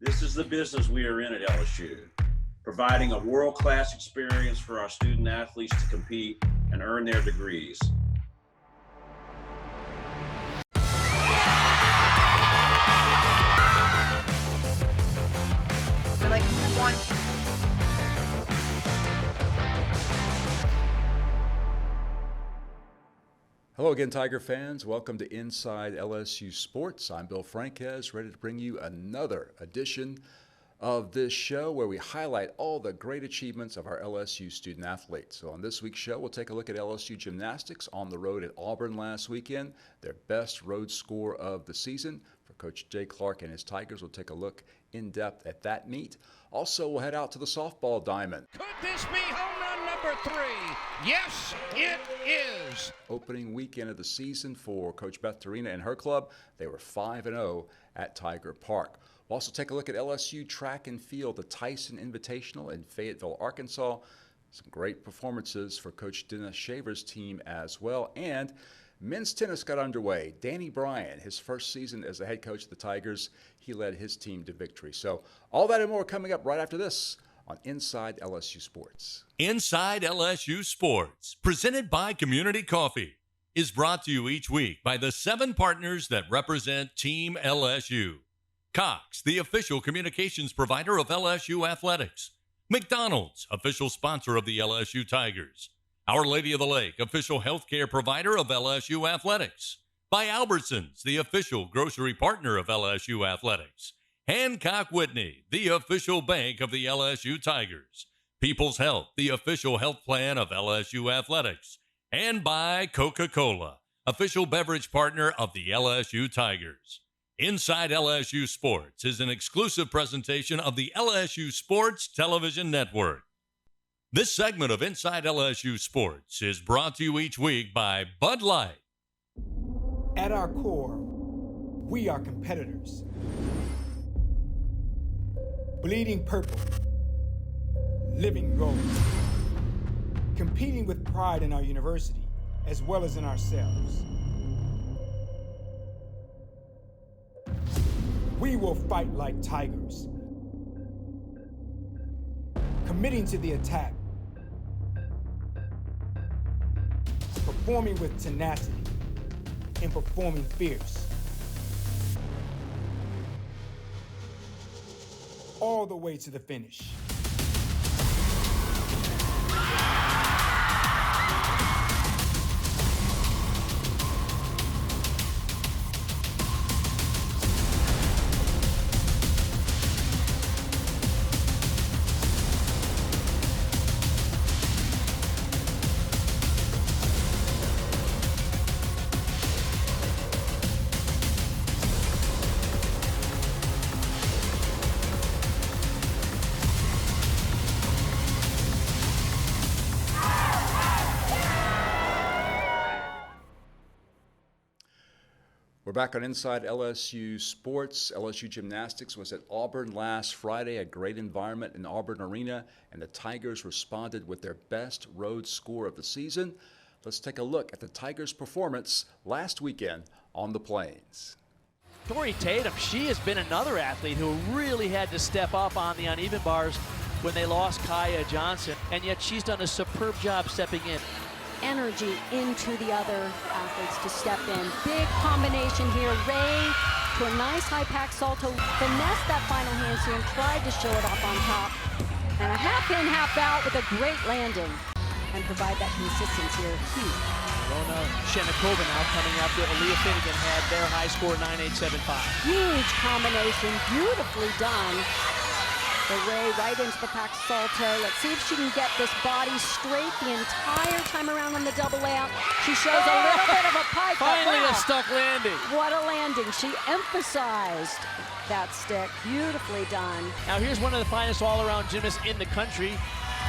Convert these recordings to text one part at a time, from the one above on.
This is the business we are in at LSU, providing a world-class experience for our student athletes to compete and earn their degrees. Hello again, Tiger fans. Welcome to Inside LSU Sports. I'm Bill Franquez, ready to bring you another edition of this show where we highlight all the great achievements of our LSU student athletes. So on this week's show, we'll take a look at LSU Gymnastics on the road at Auburn last weekend, their best road score of the season. For Coach Jay Clark and his Tigers, we'll take a look in depth at that meet. Also, we'll head out to the softball diamond. Could this be home run number 3? Yes, it is. Opening weekend of the season for Coach Beth Torina and her club. They were 5-0 at Tiger Park. We'll also take a look at LSU track and field, the Tyson Invitational in Fayetteville, Arkansas. Some great performances for Coach Dennis Shaver's team as well. And men's tennis got underway. Danny Bryan, his first season as the head coach of the Tigers, he led his team to victory. So all that and more coming up right after this on Inside LSU Sports. Inside LSU Sports, presented by Community Coffee, is brought to you each week by the 7 partners that represent Team LSU. Cox, the official communications provider of LSU Athletics. McDonald's, official sponsor of the LSU Tigers. Our Lady of the Lake, official healthcare provider of LSU Athletics. By Albertsons, the official grocery partner of LSU Athletics. Hancock Whitney, the official bank of the LSU Tigers. People's Health, the official health plan of LSU Athletics. And by Coca-Cola, official beverage partner of the LSU Tigers. Inside LSU Sports is an exclusive presentation of the LSU Sports Television Network. This segment of Inside LSU Sports is brought to you each week by Bud Light. At our core, we are competitors. Bleeding purple, living gold, competing with pride in our university as well as in ourselves. We will fight like tigers, committing to the attack, performing with tenacity, and performing fierce. All the way to the finish. We're back on Inside LSU Sports. LSU Gymnastics was at Auburn last Friday, a great environment in Auburn Arena, and the Tigers responded with their best road score of the season. Let's take a look at the Tigers' performance last weekend on the Plains. Tori Tatum, she has been another athlete who really had to step up on the uneven bars when they lost Kaya Johnson, and yet she's done a superb job stepping in. Energy into the other athletes to step in. Big combination here. Ray to a nice high pack salto. Finessed that final handstand, tried to show it off on top. And a half in, half out with a great landing. And provide that consistency here. Huge. Rona Shenikova now coming up with Aaliyah Finnegan had their high score 9.875. Huge combination, beautifully done. The Ray right into the pack salto. Let's see if she can get this body straight the entire time around on the double layout. She shows a little bit of a pike. Finally wow. a stuck landing. What a landing. She emphasized that stick. Beautifully done. Now here's one of the finest all-around gymnasts in the country.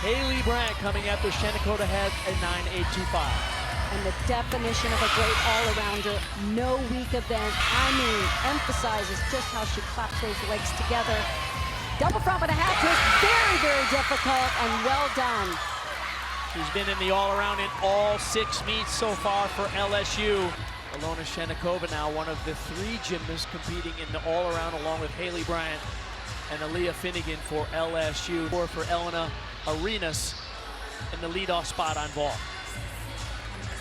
Haley Bryant coming after Shenikova had a 9.825. And the definition of a great all-arounder, no weak event. I mean, emphasizes just how she claps those legs together. Double front with a half twist, very, very difficult and well done. She's been in the all-around in all 6 meets so far for LSU. Alona Shenikova now one of the 3 gymnasts competing in the all-around along with Haley Bryant. And Aaliyah Finnegan for LSU, or for Elena Arenas in the leadoff spot on vault.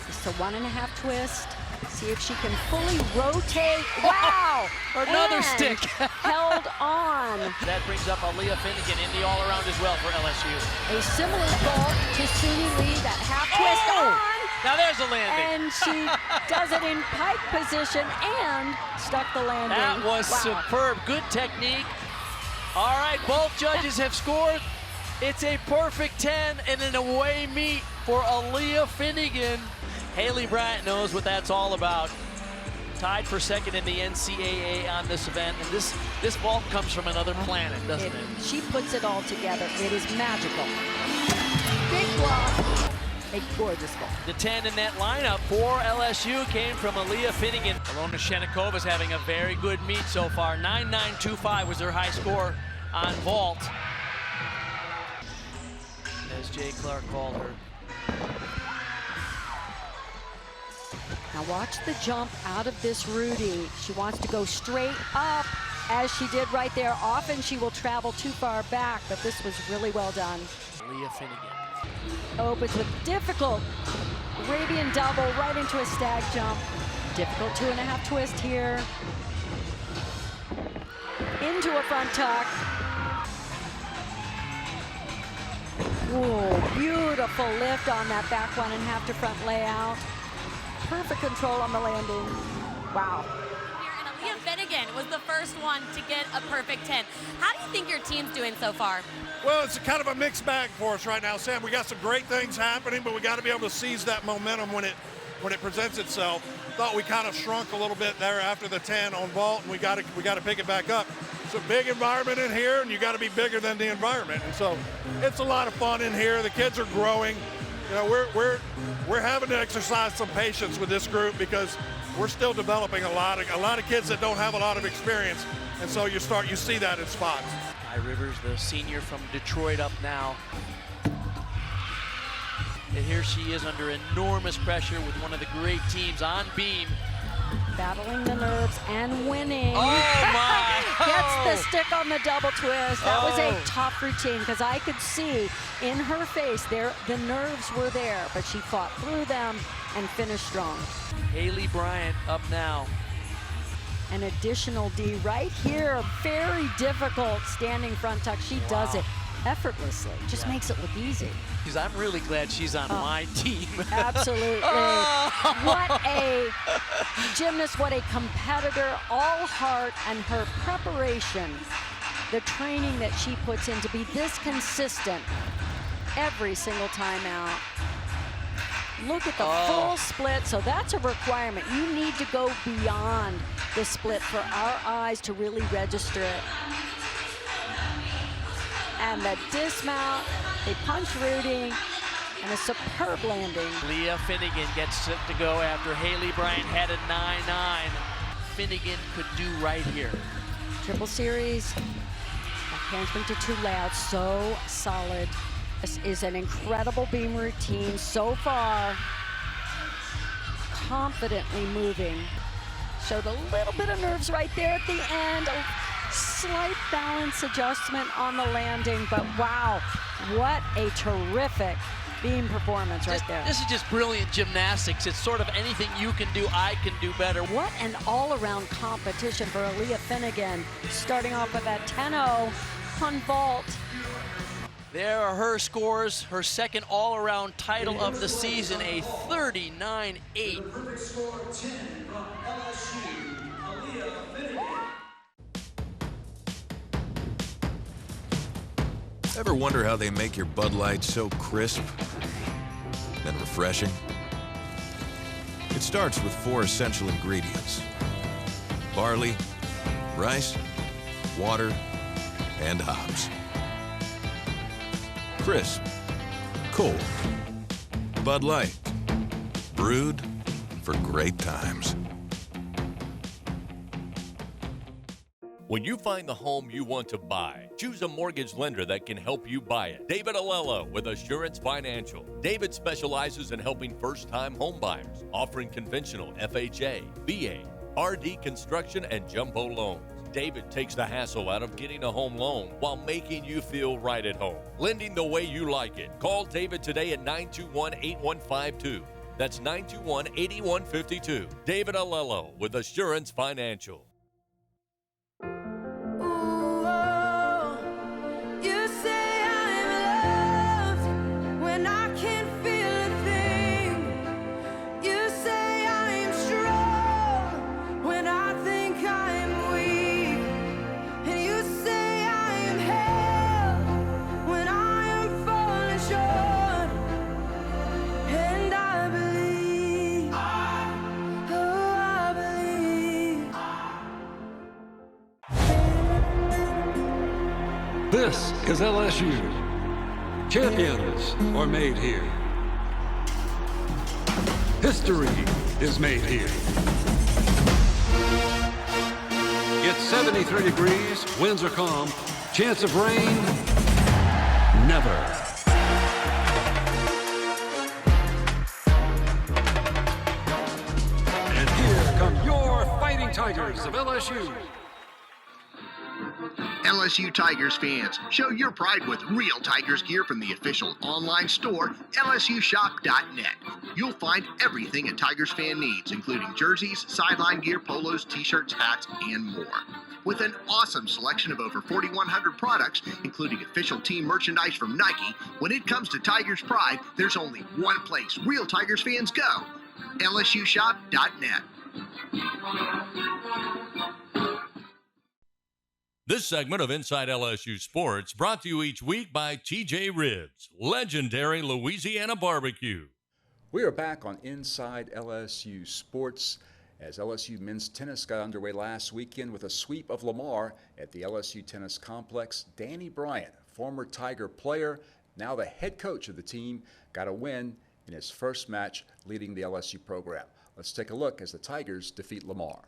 Just a 1.5 twist. See if she can fully rotate. Wow! Another And stick. held on. That brings up Aaliyah Finnegan in the all-around as well for LSU. A similar vault to Suni Lee, that half twist on. Now there's a landing. And she does it in pike position and stuck the landing. That was Wow. superb. Good technique. All right, both judges have scored. It's a perfect 10 and an away meet for Aaliyah Finnegan. Haley Bryant knows what that's all about. Tied for second in the NCAA on this event. And this vault comes from another planet, doesn't it? She puts it all together. It is magical. Big block. A gorgeous vault. The 10 in that lineup for LSU came from Aaliyah Finnegan. Alona Shenikova is having a very good meet so far. 9.925 was her high score on vault. As Jay Clark called her. Now watch the jump out of this Rudy. She wants to go straight up, as she did right there. Often she will travel too far back, but this was really well done. Aaliyah Finnegan. Opens with difficult Arabian double right into a stag jump. Difficult 2.5 twist here. Into a front tuck. Whoa, beautiful lift on that back 1.5 to front layout. Perfect control on the landing. Wow. Aaliyah Finnegan was the first one to get a perfect 10. How do you think your team's doing so far? Well, it's kind of a mixed bag for us right now, Sam. We got some great things happening, but we got to be able to seize that momentum when it presents itself. Thought we kind of shrunk a little bit there after the 10 on vault, and we got to pick it back up. It's a big environment in here, and you got to be bigger than the environment. And so it's a lot of fun in here. The kids are growing. You know, we're having to exercise some patience with this group because we're still developing a lot of kids that don't have a lot of experience, and so you see that in spots. Kai Rivers, the senior from Detroit, up now. And here she is under enormous pressure with one of the great teams on beam. Battling the nerves and winning. Oh my! Gets the stick on the double twist. That was a tough routine because I could see in her face there the nerves were there, but she fought through them and finished strong. Haley Bryant up now. An additional D right here. Very difficult standing front tuck. She does it effortlessly. Just makes it look easy. Because I'm really glad she's on my team. Absolutely. What a gymnast, what a competitor, all heart, and her preparation, the training that she puts in to be this consistent every single time out. Look at the full split, so that's a requirement. You need to go beyond the split for our eyes to really register it. And the dismount, they punch Rudy, and a superb landing. Leah Finnegan gets to go after Haley Bryant had a 9.9. Finnegan could do right here. Triple series, handspring to 2 layout, so solid. This is an incredible beam routine so far. Confidently moving. Showed a little bit of nerves right there at the end. A slight balance adjustment on the landing, but wow, what a terrific beam performance right there. This is just brilliant gymnastics. It's sort of anything you can do, I can do better. What an all-around competition for Aaliyah Finnegan, starting off with that 10-0 on vault. There are her scores, her second all-around title of the season, a 39.8. Ever wonder how they make your Bud Light so crisp and refreshing? It starts with 4 essential ingredients: barley, rice, water, and hops. Crisp, cold, Bud Light, brewed for great times. When you find the home you want to buy, choose a mortgage lender that can help you buy it. David Alello with Assurance Financial. David specializes in helping first-time home buyers, offering conventional FHA, VA, RD construction, and jumbo loans. David takes the hassle out of getting a home loan while making you feel right at home. Lending the way you like it. Call David today at 921-8152. That's 921-8152. David Alello with Assurance Financial. This is LSU. Champions are made here. History is made here. It's 73 degrees, winds are calm, chance of rain, never. And here come your Fighting Tigers of LSU. LSU Tigers fans, show your pride with real Tigers gear from the official online store, lsushop.net. You'll find everything a Tigers fan needs, including jerseys, sideline gear, polos, t-shirts, hats, and more. With an awesome selection of over 4,100 products, including official team merchandise from Nike, when it comes to Tigers pride, there's only one place real Tigers fans go, lsushop.net. This segment of Inside LSU Sports brought to you each week by TJ Ribs, legendary Louisiana barbecue. We are back on Inside LSU Sports as LSU men's tennis got underway last weekend with a sweep of Lamar at the LSU Tennis Complex. Danny Bryant, former Tiger player, now the head coach of the team, got a win in his first match leading the LSU program. Let's take a look as the Tigers defeat Lamar.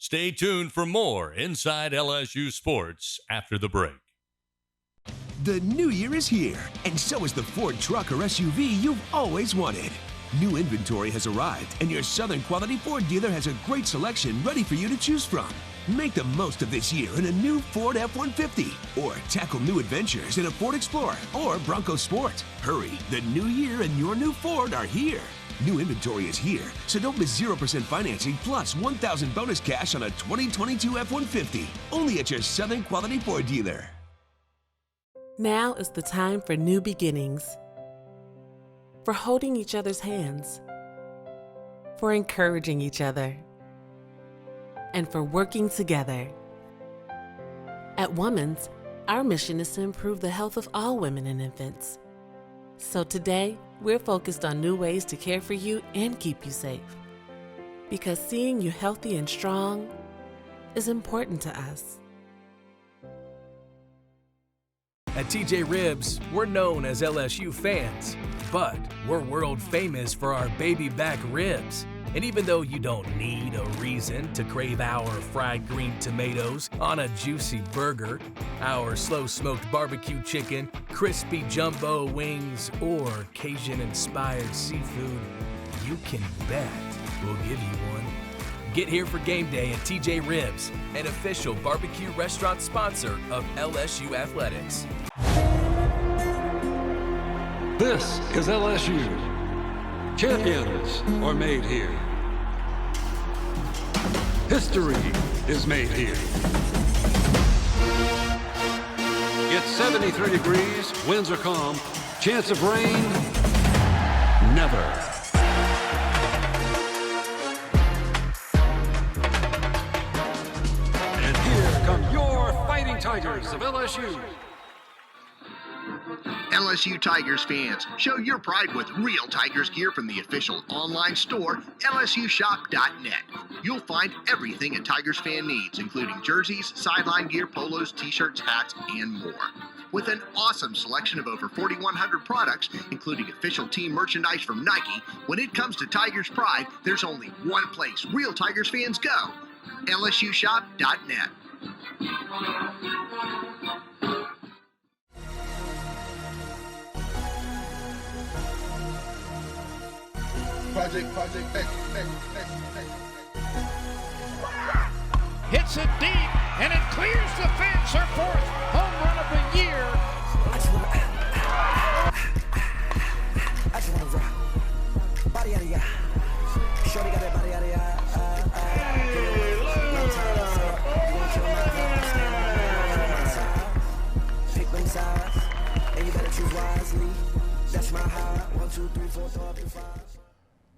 Stay tuned for more Inside LSU Sports after the break. The new year is here, and so is the Ford truck or SUV you've always wanted. New inventory has arrived, and your Southern Quality Ford dealer has a great selection ready for you to choose from. Make the most of this year in a new Ford F-150, or tackle new adventures in a Ford Explorer or Bronco Sport. Hurry, the new year and your new Ford are here. New inventory is here, so don't miss 0% financing plus $1,000 bonus cash on a 2022 F-150. Only at your Southern Quality Ford dealer. Now is the time for new beginnings. For holding each other's hands. For encouraging each other. And for working together. At Women's, our mission is to improve the health of all women and infants. So today, we're focused on new ways to care for you and keep you safe. Because seeing you healthy and strong is important to us. At TJ Ribs, we're known as LSU fans, but we're world famous for our baby back ribs. And even though you don't need a reason to crave our fried green tomatoes on a juicy burger, our slow-smoked barbecue chicken, crispy jumbo wings, or Cajun-inspired seafood, you can bet we'll give you one. Get here for game day at TJ Ribs, an official barbecue restaurant sponsor of LSU Athletics. This is LSU. Champions are made here. History is made here. It's 73 degrees, winds are calm, chance of rain, never. And here come your Fighting Tigers of LSU. LSU Tigers fans, show your pride with real Tigers gear from the official online store, LSUshop.net. You'll find everything a Tigers fan needs, including jerseys, sideline gear, polos, t-shirts, hats, and more. With an awesome selection of over 4,100 products, including official team merchandise from Nike, when it comes to Tigers pride, there's only one place real Tigers fans go, LSUshop.net. Hits it deep, and it clears the fence. Her fourth home run of the year. Pick them sides, and you better choose wisely. That's my high. 1, 2, 3, 4, 5.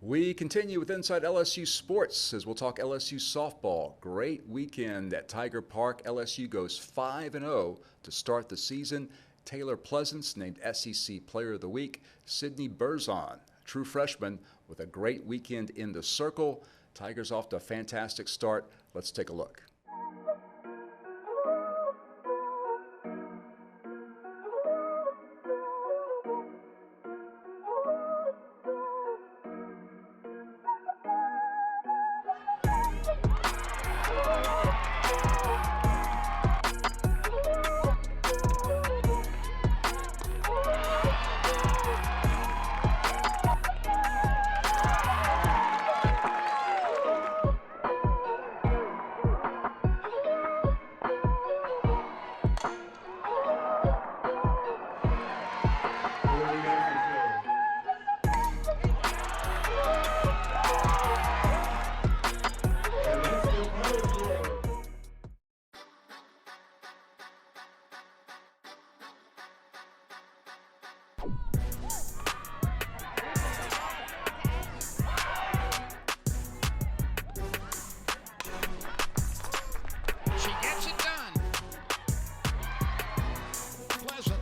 We continue with Inside LSU Sports as we'll talk LSU softball. Great weekend at Tiger Park. LSU goes 5-0 to start the season. Taylor Pleasance named SEC Player of the Week. Sydney Berzon, true freshman, with a great weekend in the circle. Tigers off to a fantastic start. Let's take a look.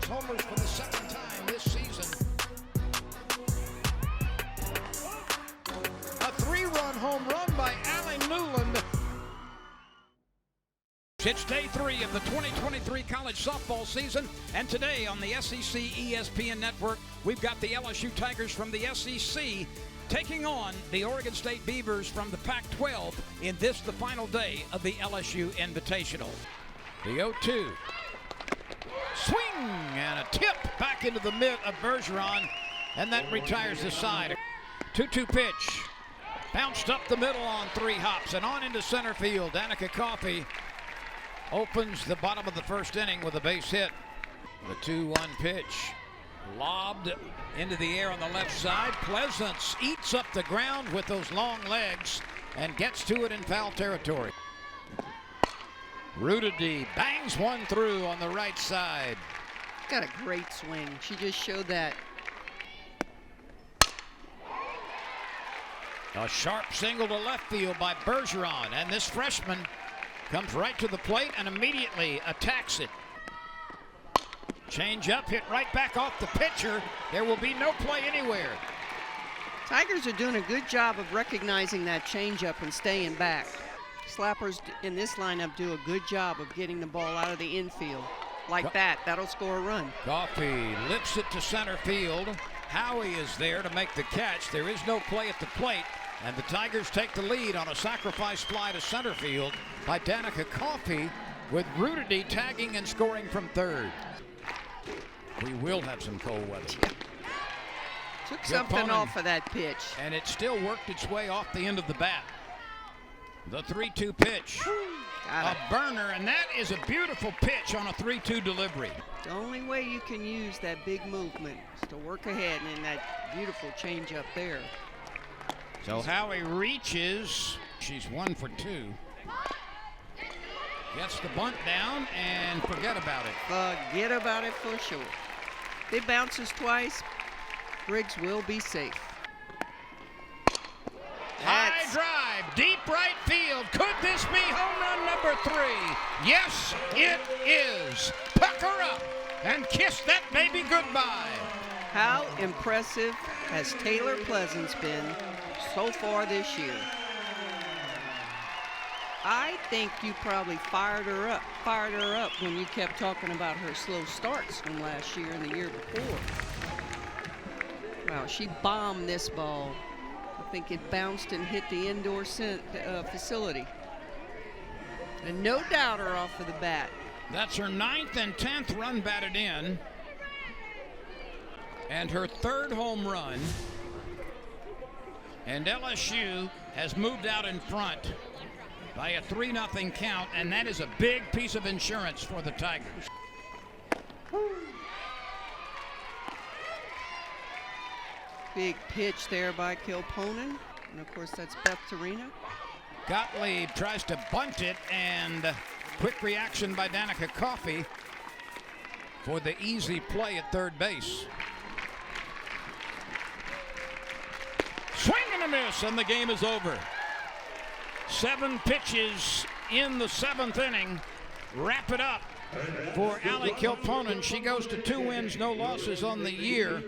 Homers for the second time this season. A 3-run home run by Allie Newland. It's day 3 of the 2023 college softball season, and today on the SEC ESPN network, we've got the LSU Tigers from the SEC taking on the Oregon State Beavers from the Pac-12 in this, the final day of the LSU Invitational. The 0-2. Swing and a tip back into the mitt of Bergeron, and that retires the side. 2-2 pitch. Bounced up the middle on 3 hops and on into center field. Danica Coffey opens the bottom of the first inning with a base hit. The 2-1 pitch. Lobbed into the air on the left side. Pleasance eats up the ground with those long legs and gets to it in foul territory. Rudity bangs one through on the right side. Got a great swing. She just showed that. A sharp single to left field by Bergeron, and this freshman comes right to the plate and immediately attacks it. Change up, hit right back off the pitcher. There will be no play anywhere. Tigers are doing a good job of recognizing that changeup and staying back. Slappers in this lineup do a good job of getting the ball out of the infield. like that. That'll score a run. Coffee lifts it to center field. Howie is there to make the catch. There is no play at the plate, and the Tigers take the lead on a sacrifice fly to center field by Danica Coffey, with Rudity tagging and scoring from third. We will have some cold weather. Took something off of that pitch. And it still worked its way off the end of the bat. The 3-2 pitch. A burner, and that is a beautiful pitch on a 3-2 delivery. The only way you can use that big movement is to work ahead and in that beautiful change up there. So Howie reaches. She's 1 for 2. Gets the bunt down and forget about it. Forget about it for sure. If it bounces twice, Briggs will be safe. High drive, deep right field. Could this be home run number 3? Yes, it is. Pucker up and kiss that baby goodbye. How impressive has Taylor Pleasance been so far this year? I think you probably fired her up when you kept talking about her slow starts from last year and the year before. Wow, she bombed this ball. I think it bounced and hit the indoor facility. And no doubter off of the bat. That's her 9th and 10th run batted in. And her 3rd home run. And LSU has moved out in front by a 3-0 count, and that is a big piece of insurance for the Tigers. Big pitch there by Kilponen, and of course that's Beth Torina. Gottlieb tries to bunt it, and quick reaction by Danica Coffey for the easy play at third base. Swing and a miss, and the game is over. 7 pitches in the 7th inning. Wrap it up for Allie Kilponen. She goes to 2 wins, no losses on the year.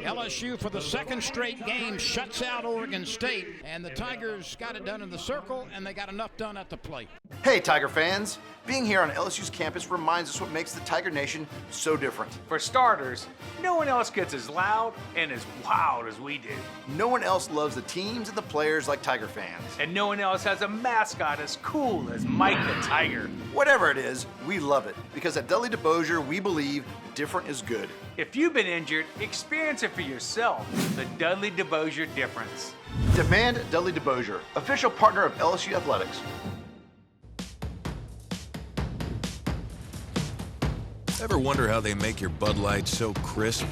LSU, for the 2nd straight game, shuts out Oregon State, and the Tigers got it done in the circle, and they got enough done at the plate. Hey, Tiger fans! Being here on LSU's campus reminds us what makes the Tiger Nation so different. For starters, no one else gets as loud and as wild as we do. No one else loves the teams and the players like Tiger fans. And no one else has a mascot as cool as Mike the Tiger. Whatever it is, we love it, because at Dudley DeBosier, we believe different is good. If you've been injured, experience it for yourself. The Dudley DeBosier difference. Demand Dudley DeBosier, official partner of LSU Athletics. Ever wonder how they make your Bud Light so crisp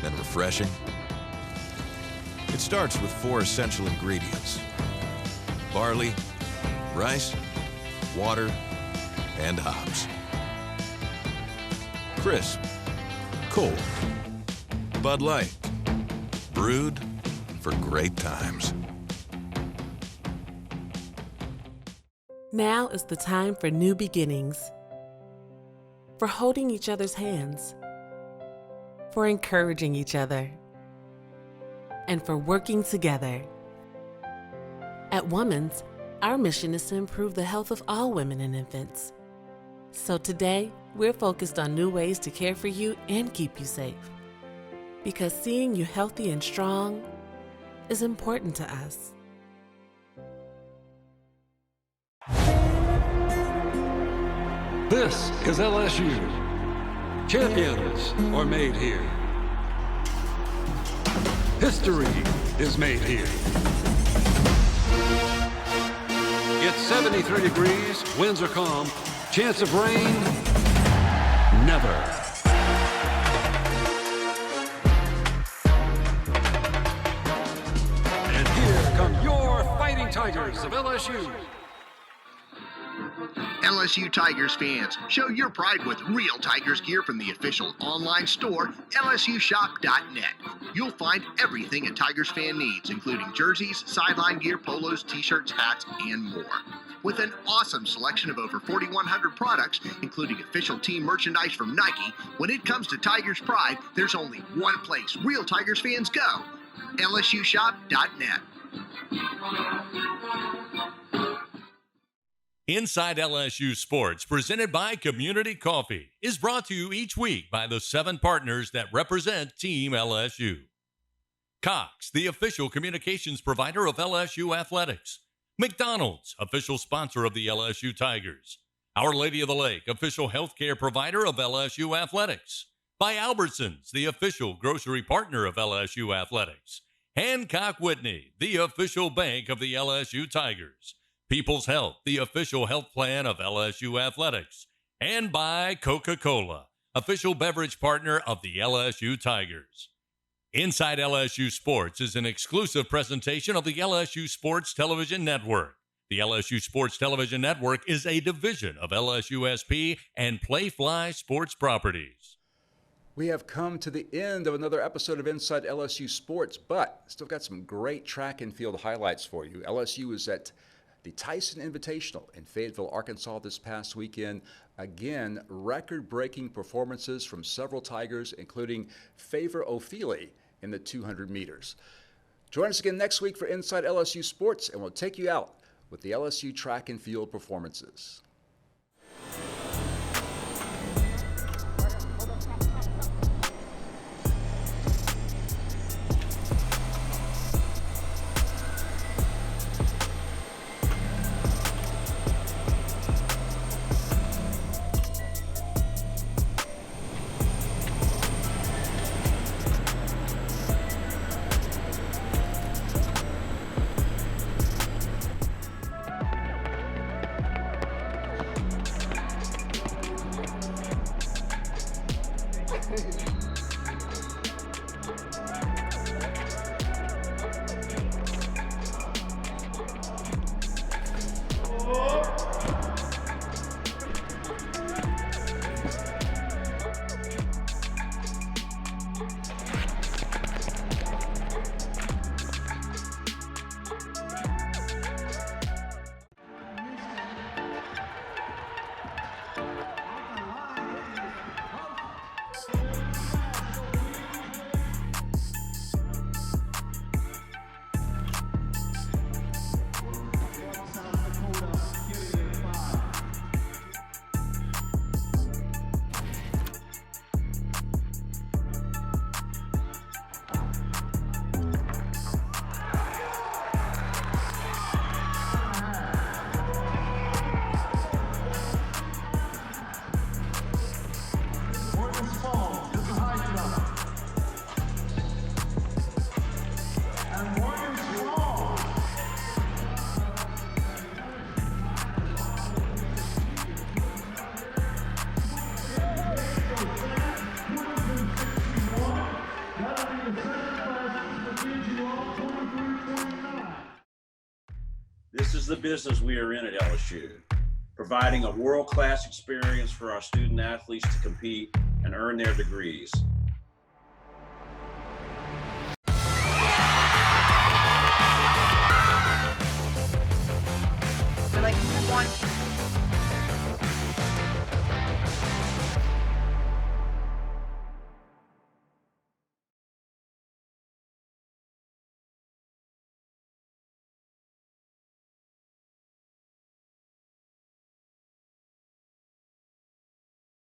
and refreshing? It starts with 4 essential ingredients: barley, rice, water, and hops. Crisp, cold, Bud Light, brewed for great times. Now is the time for new beginnings. For holding each other's hands, for encouraging each other, and for working together. At Women's, our mission is to improve the health of all women and infants. So today, we're focused on new ways to care for you and keep you safe. Because seeing you healthy and strong is important to us. This is LSU. Champions are made here. History is made here. It's 73 degrees, winds are calm, chance of rain, never. And here come your Fighting Tigers of LSU. LSU Tigers fans, show your pride with real Tigers gear from the official online store, lsushop.net. You'll find everything a Tigers fan needs, including jerseys, sideline gear, polos, t-shirts, hats, and more. With an awesome selection of over 4,100 products, including official team merchandise from Nike, when it comes to Tigers pride, there's only one place real Tigers fans go: lsushop.net. Inside LSU Sports, presented by Community Coffee, is brought to you each week by the 7 partners that represent Team LSU. Cox, the official communications provider of LSU Athletics. McDonald's, official sponsor of the LSU Tigers. Our Lady of the Lake, official healthcare provider of LSU Athletics. By Albertsons, the official grocery partner of LSU Athletics. Hancock Whitney, the official bank of the LSU Tigers. People's Health, the official health plan of LSU Athletics. And by Coca-Cola, official beverage partner of the LSU Tigers. Inside LSU Sports is an exclusive presentation of the LSU Sports Television Network. The LSU Sports Television Network is a division of LSUSP and Playfly Sports Properties. We have come to the end of another episode of Inside LSU Sports, but still got some great track and field highlights for you. LSU was at the Tyson Invitational in Fayetteville, Arkansas this past weekend. Again, record-breaking performances from several Tigers, including Favor Ofili in the 200 meters. Join us again next week for Inside LSU Sports, and we'll take you out with the LSU track and field performances. This is the business we are in at LSU, providing a world-class experience for our student athletes to compete and earn their degrees. Like,